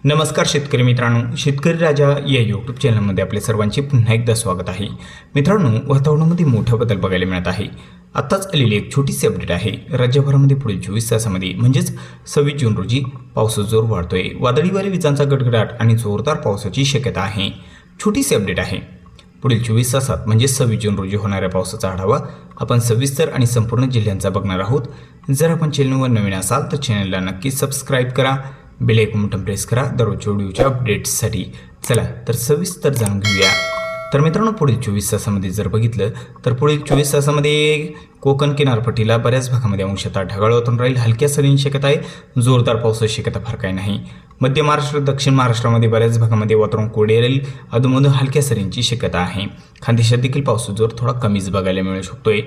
नमस्कार शेतकरी मित्रांनो, शेतकरी राजा या यूट्यूब चॅनलमध्ये आपले सर्वांचे पुन्हा एकदा स्वागत आहे। मित्रांनो, वातावरणामध्ये मोठा बदल बघायला मिळत आहे। आत्ताच आलेली एक छोटीशी अपडेट आहे। राज्यभरामध्ये पुढील 24 तासामध्ये म्हणजेच 26 जून रोजी पावसाचा जोर वाढतोय। वादळी वारे, विजांचा गडगडाट आणि जोरदार पावसाची शक्यता आहे। छोटीशी अपडेट आहे। पुढील 24 तासात म्हणजे 26 जून रोजी होणाऱ्या पावसाचा आढावा आपण सविस्तर आणि संपूर्ण जिल्ह्यांचा बघणार आहोत। जर आपण चॅनलवर नवीन असाल तर चॅनलला नक्की सबस्क्राइब करा, बेल आयकॉन बटन प्रेस करा दररोजच्या व्हिडिओच्या अपडेट्ससाठी। चला तर सविस्तर जाणून घेऊया। तर मित्रांनो, पुढील 24 तासामध्ये जर बघितलं तर पुढील 24 तासामध्ये कोकण किनारपट्टीला बऱ्याच भागामध्ये अंशतः ढगाळ वातावरण राहील। हलक्या सरींची शक्यता आहे। जोरदार पावसाची शक्यता फार काही नाही। मध्य महाराष्ट्र, दक्षिण महाराष्ट्रामध्ये बऱ्याच भागामध्ये वातावरण कोरडे राहील। अधूनमधून हलक्या सरींची शक्यता आहे। खानदेशात देखील पावसाचा जोर थोडा कमीच बघायला मिळू शकतोय।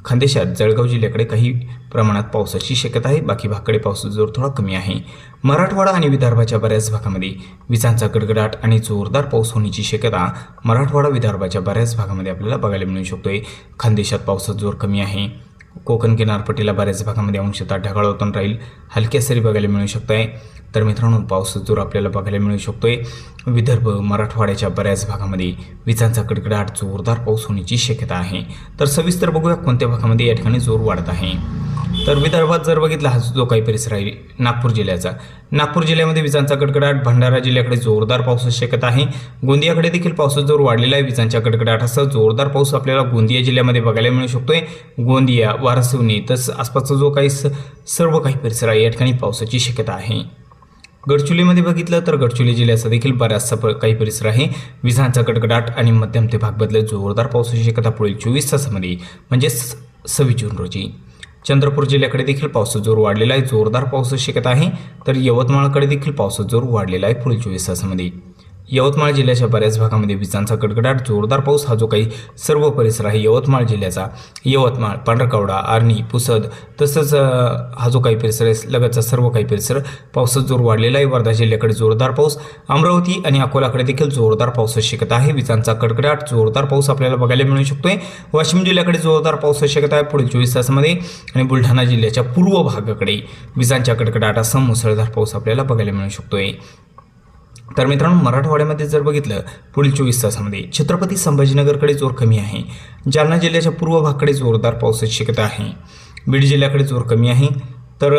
खानदेशात जळगाव जिल्ह्याकडे काही प्रमाणात पावसाची शक्यता आहे। बाकी भागाकडे पावसाचा जोर थोडा कमी आहे। मराठवाडा आणि विदर्भाच्या बऱ्याच भागामध्ये विजांचा गडगडाट आणि जोरदार पाऊस होण्याची शक्यता मराठवाडा विदर्भाच्या बऱ्याच भागामध्ये आपल्याला बघायला मिळू शकतोय। खानदेशात पावसाचा जोर कमी आहे। कोकण किनारपट्टीला बऱ्याच भागामध्ये अंशतः ढगाळ वातावरण राहील। हलक्या सरी बघायला मिळू शकताय। तर मित्रांनो, पावसाचा जोर आपल्याला बघायला मिळू शकतोय। विदर्भ, मराठवाड्याच्या बऱ्याच भागामध्ये विजांचा गडगडाट, जोरदार पाऊस होण्याची शक्यता आहे। तर सविस्तर बघूया कोणत्या भागामध्ये या ठिकाणी जोर वाढत आहे। तर विदर्भात जर बघितला हा जो काही परिसर आहे नागपूर जिल्ह्याचा, नागपूर जिल्ह्यामध्ये विजांचा गडगडाट, भंडारा जिल्ह्याकडे जोरदार पावसाची शक्यता आहे। गोंदियाकडे देखील पावसाचा जोर वाढलेला आहे। विजांच्या गडगडाटासह जोरदार पाऊस आपल्याला गोंदिया जिल्ह्यामध्ये बघायला मिळू शकतोय। गोंदिया, वारसिवनी तसंच आसपासचा जो काही सर्व काही परिसर आहे या ठिकाणी पावसाची शक्यता आहे। गडचिरोलीमध्ये बघितलं तर गडचिरोली जिल्ह्याचा देखील बराचसा काही परिसर आहे। विजांचा गडगडाट आणि मध्यम ते भाग बदलत जोरदार पावसाची शक्यता पुढील 24 तासामध्ये म्हणजे 26 जून रोजी। चंद्रपूर जिल्ह्याकडे देखील पावसाचा जोर वाढलेला आहे। जोरदार पावसाची शक्यता आहे। तर यवतमाळकडे देखील पावसाचा जोर वाढलेला आहे पुढील 24 तासामध्ये। यवतमाळ जिल्ह्याच्या बऱ्याच भागामध्ये विजांचा गडगडाट, जोरदार पाऊस हा जो काही सर्व परिसर आहे यवतमाळ जिल्ह्याचा, यवतमाळ, पांढरकवडा, आर्णी, पुसद तसंच हा जो काही परिसर आहे लगतचा सर्व काही परिसर पावसाचा जोर वाढलेला आहे। वर्धा जिल्ह्याकडे जोरदार पाऊस, अमरावती आणि अकोलाकडे देखील जोरदार पावसाची शक्यता आहे। विजांचा गडगडाट, जोरदार पाऊस आपल्याला बघायला मिळू शकतोय। वाशिम जिल्ह्याकडे जोरदार पावसाची शक्यता आहे पुढील 24 तासामध्ये आणि बुलढाणा जिल्ह्याच्या पूर्व भागाकडे विजांच्या गडगडाटासह मुसळधार पाऊस आपल्याला बघायला मिळू शकतोय। तर मित्रांनो, मराठवाड्यामध्ये जर बघितलं पुढील 24 तासामध्ये छत्रपती संभाजीनगरकडे जोर कमी आहे। जालना जिल्ह्याच्या पूर्व भागाकडे जोरदार पावसाची शक्यता आहे। बीड जिल्ह्याकडे जोर कमी आहे। तर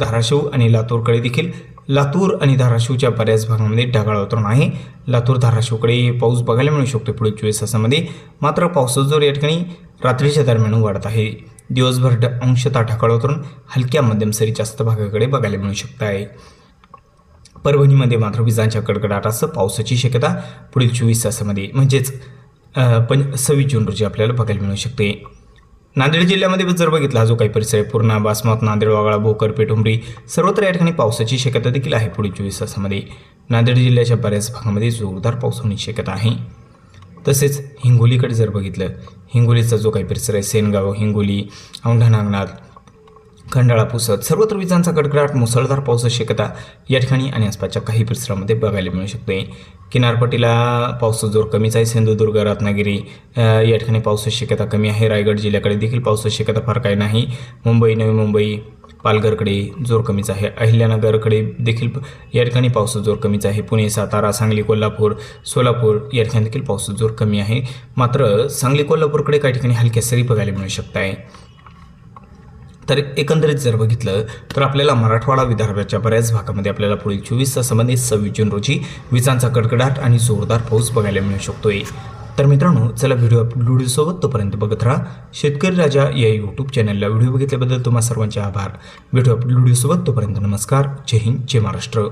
धाराशिव आणि लातूरकडे देखील, लातूर आणि धाराशिवच्या बऱ्याच भागामध्ये ढगाळ वातावरण आहे। लातूर, धाराशिवकडे पाऊस बघायला मिळू शकतो पुढील 24 तासामध्ये। मात्र पावसाचा जोर या ठिकाणी रात्रीच्या दरम्यान वाढत आहे। दिवसभर अंशतः ढगाळ वातावरण, हलक्या मध्यम सरी जास्त भागाकडे बघायला मिळू शकत आहे। परभणीमध्ये मात्र विजांच्या गडगडाटासह पावसाची शक्यता पुढील 24 तासामध्ये म्हणजेच 26 जून रोजी आपल्याला बघायला मिळू शकते। नांदेड जिल्ह्यामध्ये जर बघितला जो काही परिसर आहे पूर्णा, बासमत, नांदेड, वागळा, भोकर, पेठुंबरी सर्वत्र या ठिकाणी पावसाची शक्यता देखील आहे पुढील 24 तासामध्ये। नांदेड जिल्ह्याच्या बऱ्याच भागामध्ये जोरदार पाऊस होण्याची शक्यता आहे। तसेच हिंगोलीकडे जर बघितलं, हिंगोलीचा जो काही परिसर आहे सेनगाव, हिंगोली, औंढा नागनाथ, खंडाळा, पुसद सर्वत्र विजांचा गडगडाट, मुसळधार पावसाची शक्यता या ठिकाणी आणि आसपासच्या काही परिसरामध्ये बघायला मिळू शकते। किनारपट्टीला पावसाचा जोर कमीच आहे। सिंधुदुर्ग, रत्नागिरी या ठिकाणी पावसाची शक्यता कमी आहे। रायगड जिल्ह्याकडे देखील पावसाची शक्यता फार काही नाही। मुंबई, नवी मुंबई, पालघरकडे जोर कमीच आहे। अहिल्यानगरकडे देखील या ठिकाणी पावसाचा जोर कमीच आहे। पुणे, सातारा, सांगली, कोल्हापूर, सोलापूर या ठिकाणी देखील पावसाचा जोर कमी आहे। मात्र सांगली, कोल्हापूरकडे काही ठिकाणी हलक्या सरी बघायला मिळू शकत आहे। तर एकंदरीत जर बघितलं तर आपल्याला मराठवाडा, विदर्भाच्या बऱ्याच भागामध्ये आपल्याला पुढील 24 तासामध्ये 26 जून रोजी विजांचा गडगडाट आणि जोरदार पाऊस बघायला मिळू शकतोय। तर मित्रांनो, चला व्हिडिओसोबत तोपर्यंत बघत राहा शेतकरी राजा या यूट्यूब चॅनलला। व्हिडिओ बघितल्याबद्दल तुम्हा सर्वांचे आभार। व्हिडिओसोबत तोपर्यंत नमस्कार, जय हिंद, जय महाराष्ट्र।